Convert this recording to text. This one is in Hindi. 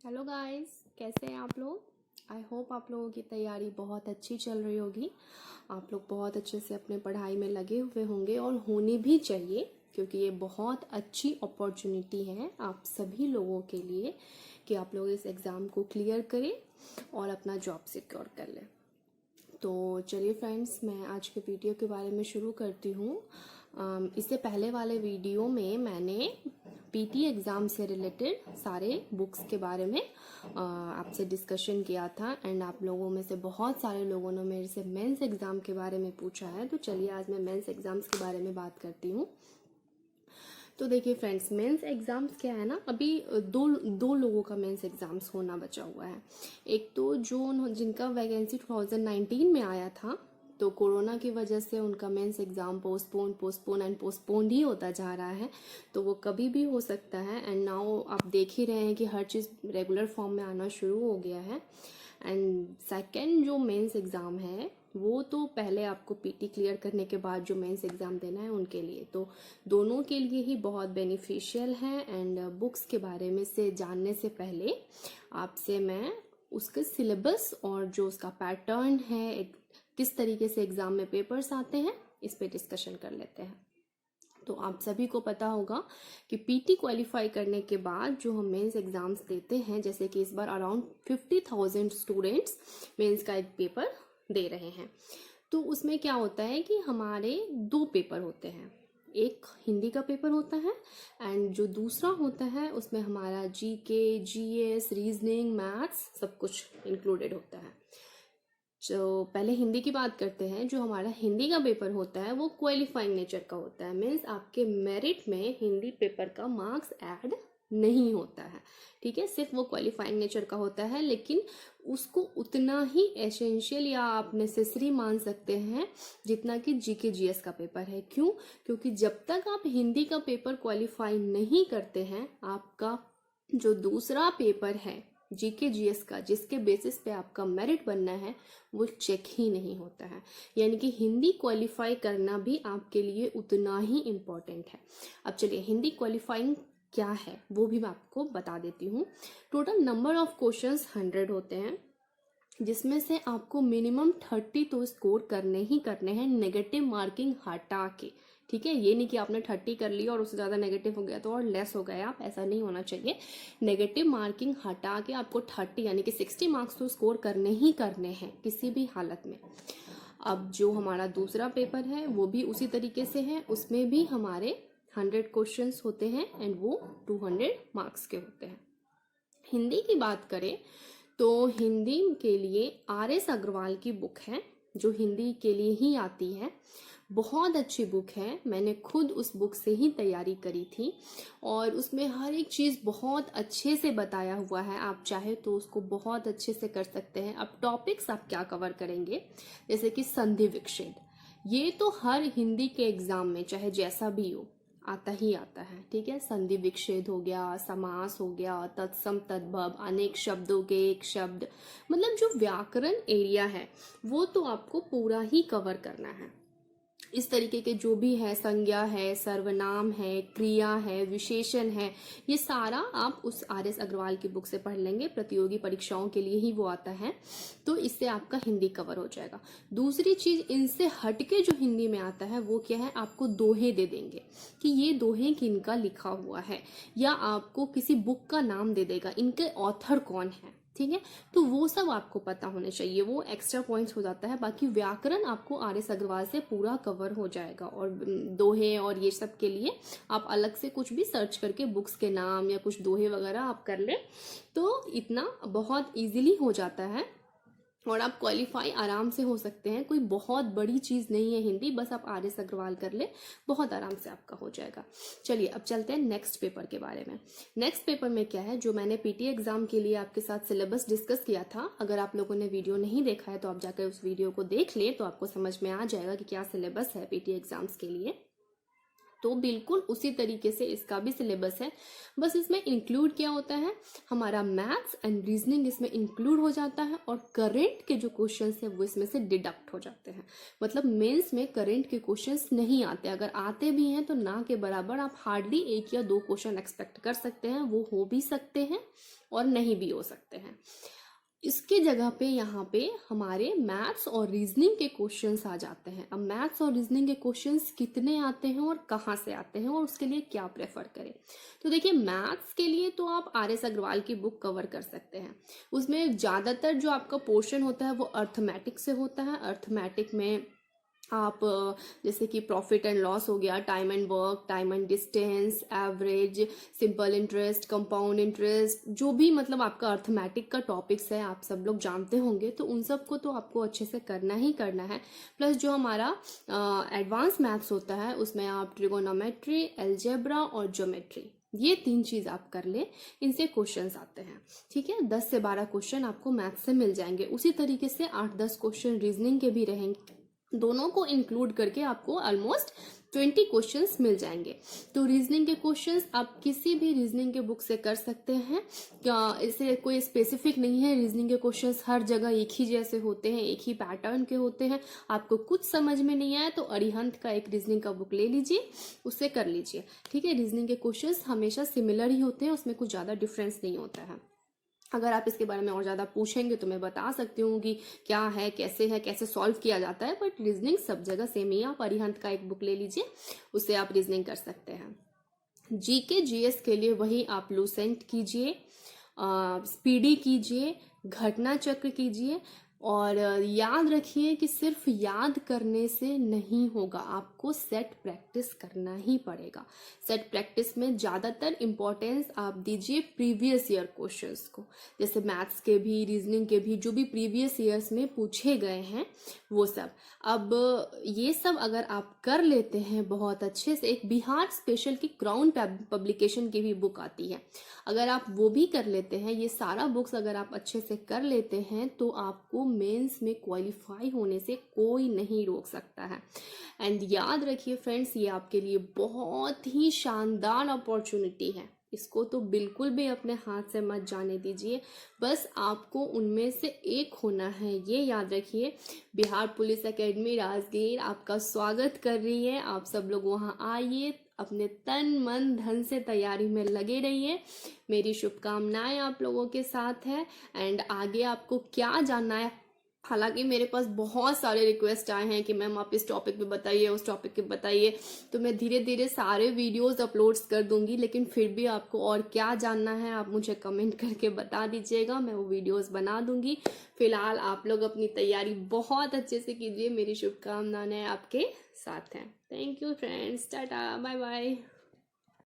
हेलो गाइस, कैसे हैं आप लोग। आई होप आप लोगों की तैयारी बहुत अच्छी चल रही होगी। आप लोग बहुत अच्छे से अपने पढ़ाई में लगे हुए होंगे और होनी भी चाहिए, क्योंकि ये बहुत अच्छी अपॉर्चुनिटी है आप सभी लोगों के लिए कि आप लोग इस एग्ज़ाम को क्लियर करें और अपना जॉब सिक्योर कर लें। तो चलिए फ्रेंड्स, मैं आज के वीडियो के बारे में शुरू करती हूँ। इससे पहले वाले वीडियो में मैंने पीटी एग्ज़ाम से रिलेटेड सारे बुक्स के बारे में आपसे डिस्कशन किया था एंड आप लोगों में से बहुत सारे लोगों ने मेरे से मेंस एग्ज़ाम के बारे में पूछा है। तो चलिए आज मैं मेंस एग्ज़ाम्स के बारे में बात करती हूँ। तो देखिए फ्रेंड्स, मेंस एग्ज़ाम्स क्या है ना, अभी दो दो लोगों का मेंस एग्ज़ाम्स होना बचा हुआ है। एक तो जो जिनका वैकेंसी 2019 में आया था, तो कोरोना की वजह से उनका मेंस एग्ज़ाम पोस्टपोन ही होता जा रहा है। तो वो कभी भी हो सकता है एंड नाउ आप देख ही रहे हैं कि हर चीज़ रेगुलर फॉर्म में आना शुरू हो गया है। एंड सेकेंड जो मेंस एग्ज़ाम है वो तो पहले आपको पीटी क्लियर करने के बाद जो मेंस एग्ज़ाम देना है उनके लिए, तो दोनों के लिए ही बहुत बेनिफिशियल है। एंड बुक्स के बारे में से जानने से पहले आपसे मैं उसके सिलेबस और जो उसका पैटर्न है, किस तरीके से एग्ज़ाम में पेपर्स आते हैं, इस पे डिस्कशन कर लेते हैं। तो आप सभी को पता होगा कि पीटी क्वालिफाई करने के बाद जो हम मेंस एग्ज़ाम्स देते हैं, जैसे कि इस बार अराउंड 50,000 स्टूडेंट्स मेंस का एक पेपर दे रहे हैं। तो उसमें क्या होता है कि हमारे दो पेपर होते हैं। एक हिंदी का पेपर होता है एंड जो दूसरा होता है उसमें हमारा जीके, जीएस, रीजनिंग, मैथ्स सब कुछ इंक्लूडेड होता है। जो पहले हिंदी की बात करते हैं, जो हमारा हिंदी का पेपर होता है वो क्वालिफाइंग नेचर का होता है। मीन्स आपके मेरिट में हिंदी पेपर का मार्क्स ऐड नहीं होता है, ठीक है। सिर्फ वो क्वालिफाइंग नेचर का होता है, लेकिन उसको उतना ही एसेंशियल या आप नेसेसरी मान सकते हैं जितना कि जीके जीएस का पेपर है। क्यों? क्योंकि जब तक आप हिंदी का पेपर क्वालिफाई नहीं करते हैं, आपका जो दूसरा पेपर है जीके जीएस का, जिसके बेसिस पे आपका मेरिट बनना है, वो चेक ही नहीं होता है। यानी कि हिंदी क्वालिफाई करना भी आपके लिए उतना ही इम्पोर्टेंट है। अब चलिए, हिंदी क्वालिफाइंग क्या है वो भी मैं आपको बता देती हूँ। टोटल नंबर ऑफ क्वेश्चंस 100 होते हैं, जिसमें से आपको मिनिमम 30 तो स्कोर करने ही करने हैं, नेगेटिव मार्किंग हटा के। ठीक है, ये नहीं कि आपने 30 कर लिया और उससे ज़्यादा नेगेटिव हो गया तो और लेस हो गया, आप ऐसा नहीं होना चाहिए। नेगेटिव मार्किंग हटा के आपको 30 यानी कि 60 मार्क्स तो स्कोर करने ही करने हैं किसी भी हालत में। अब जो हमारा दूसरा पेपर है वो भी उसी तरीके से है, उसमें भी हमारे 100 क्वेश्चंस होते हैं एंड वो 200 मार्क्स के होते हैं। हिंदी की बात करें तो हिंदी के लिए आर.एस. अग्रवाल की बुक है, जो हिंदी के लिए ही आती है। बहुत अच्छी बुक है, मैंने खुद उस बुक से ही तैयारी करी थी और उसमें हर एक चीज़ बहुत अच्छे से बताया हुआ है। आप चाहे तो उसको बहुत अच्छे से कर सकते हैं। अब टॉपिक्स आप क्या कवर करेंगे, जैसे कि संधि विच्छेद, ये तो हर हिंदी के एग्जाम में चाहे जैसा भी हो आता ही आता है, ठीक है। संधि विच्छेद हो गया, समास हो गया, तत्सम तद्भव, अनेक शब्दों के एक शब्द, मतलब जो व्याकरण एरिया है वो तो आपको पूरा ही कवर करना है। इस तरीके के जो भी है, संज्ञा है, सर्वनाम है, क्रिया है, विशेषण है, ये सारा आप उस आर.एस. अग्रवाल की बुक से पढ़ लेंगे। प्रतियोगी परीक्षाओं के लिए ही वो आता है, तो इससे आपका हिंदी कवर हो जाएगा। दूसरी चीज, इनसे हटके जो हिंदी में आता है वो क्या है, आपको दोहे दे देंगे कि ये दोहे किनका लिखा हुआ है, या आपको किसी बुक का नाम दे देगा, इनके ऑथर कौन है, ठीक है। तो वो सब आपको पता होने चाहिए, वो एक्स्ट्रा पॉइंट्स हो जाता है। बाकी व्याकरण आपको आर.एस. अग्रवाल से पूरा कवर हो जाएगा। और दोहे और ये सब के लिए आप अलग से कुछ भी सर्च करके बुक्स के नाम या कुछ दोहे वगैरह आप कर लें तो इतना बहुत इजीली हो जाता है और आप क्वालिफाई आराम से हो सकते हैं। कोई बहुत बड़ी चीज़ नहीं है हिंदी, बस आप आर.एस. अग्रवाल कर ले, बहुत आराम से आपका हो जाएगा। चलिए अब चलते हैं नेक्स्ट पेपर के बारे में। नेक्स्ट पेपर में क्या है, जो मैंने पीटी एग्जाम के लिए आपके साथ सिलेबस डिस्कस किया था, अगर आप लोगों ने वीडियो नहीं देखा है तो आप जाकर उस वीडियो को देख ले, तो आपको समझ में आ जाएगा कि क्या सिलेबस है पीटी एग्जाम्स के लिए। तो बिल्कुल उसी तरीके से इसका भी सिलेबस है, बस इसमें इंक्लूड क्या होता है, हमारा मैथ्स एंड रीजनिंग इसमें इंक्लूड हो जाता है और करंट के जो क्वेश्चंस है वो इसमें से डिडक्ट हो जाते हैं। मतलब मेंस में करंट के क्वेश्चंस नहीं आते, अगर आते भी हैं तो ना के बराबर, आप हार्डली 1 या 2 क्वेश्चन एक्सपेक्ट कर सकते हैं, वो हो भी सकते हैं और नहीं भी हो सकते हैं। इसके जगह पे यहाँ पे हमारे मैथ्स और रीजनिंग के क्वेश्चंस आ जाते हैं। अब मैथ्स और रीजनिंग के क्वेश्चंस कितने आते हैं और कहाँ से आते हैं और उसके लिए क्या प्रेफर करें। तो देखिए, मैथ्स के लिए तो आप RS अग्रवाल की बुक कवर कर सकते हैं। उसमें ज़्यादातर जो आपका पोर्शन होता है वो अर्थमेटिक से होता है। अर्थमेटिक में आप जैसे कि प्रॉफिट एंड लॉस हो गया, time and work, time and distance, average, simple interest, compound interest, जो भी मतलब आपका अर्थमेटिक का टॉपिक्स है आप सब लोग जानते होंगे, तो उन सब को तो आपको अच्छे से करना ही करना है। प्लस जो हमारा एडवांस मैथ्स होता है उसमें आप ट्रिगोनोमेट्री, एल्जेब्रा और ज्योमेट्री, ये 3 चीज आप कर ले, इनसे क्वेश्चंस आते हैं। ठीक है, 10 से 12 क्वेश्चन आपको मैथ्स से मिल जाएंगे। उसी तरीके से 8-10 क्वेश्चन रीजनिंग के भी रहेंगे। दोनों को इंक्लूड करके आपको ऑलमोस्ट 20 क्वेश्चंस मिल जाएंगे। तो रीजनिंग के क्वेश्चंस आप किसी भी रीजनिंग के बुक से कर सकते हैं, क्या इसे कोई स्पेसिफिक नहीं है। रीजनिंग के क्वेश्चंस हर जगह एक ही जैसे होते हैं, एक ही पैटर्न के होते हैं। आपको कुछ समझ में नहीं आया तो अरिहंत का एक रीजनिंग का बुक ले लीजिए, उससे कर लीजिए। ठीक है, रीजनिंग के क्वेश्चंस हमेशा सिमिलर ही होते हैं, उसमें कुछ ज़्यादा डिफरेंस नहीं होता है। अगर आप इसके बारे में और ज़्यादा पूछेंगे तो मैं बता सकती हूँ कि क्या है, कैसे सॉल्व किया जाता है, बट रीजनिंग सब जगह सेम ही है। आप अरिहंत का एक बुक ले लीजिए, उससे आप रीजनिंग कर सकते हैं। GK GS के लिए वही आप लूसेंट कीजिए, स्पीडी कीजिए, घटना चक्र कीजिए, और याद रखिए कि सिर्फ याद करने से नहीं होगा, आपको सेट प्रैक्टिस करना ही पड़ेगा। सेट प्रैक्टिस में ज़्यादातर इम्पोर्टेंस आप दीजिए प्रीवियस ईयर क्वेश्चंस को, जैसे मैथ्स के भी, रीजनिंग के भी, जो भी प्रीवियस ईयर्स में पूछे गए हैं वो सब। अब ये सब अगर आप कर लेते हैं बहुत अच्छे से, एक बिहार स्पेशल की क्राउन पब्लिकेशन की भी बुक आती है, अगर आप वो भी कर लेते हैं, ये सारा बुक्स अगर आप अच्छे से कर लेते हैं तो आपको मेंस में क्वालिफाई होने से कोई नहीं रोक सकता है। एंड याद रखिए फ्रेंड्स, ये आपके लिए बहुत ही शानदार अपॉर्चुनिटी है, इसको तो बिल्कुल भी अपने हाथ से मत जाने दीजिए। बस आपको उनमें से एक होना है, ये याद रखिए। बिहार पुलिस एकेडमी राजगीर आपका स्वागत कर रही है। आप सब लोग वहाँ आइए, अपने तन मन धन से तैयारी में लगे रहिए। मेरी शुभकामनाएं आप लोगों के साथ है। एंड आगे आपको क्या जानना है, हालांकि मेरे पास बहुत सारे रिक्वेस्ट आए हैं कि मैम आप इस टॉपिक पे बताइए, उस टॉपिक पे बताइए, तो मैं धीरे धीरे सारे वीडियोस अपलोड्स कर दूंगी। लेकिन फिर भी आपको और क्या जानना है आप मुझे कमेंट करके बता दीजिएगा, मैं वो वीडियोस बना दूंगी। फिलहाल आप लोग अपनी तैयारी बहुत अच्छे से कीजिए, मेरी शुभकामनाएं आपके साथ हैं। Thank you friends, tata, bye bye.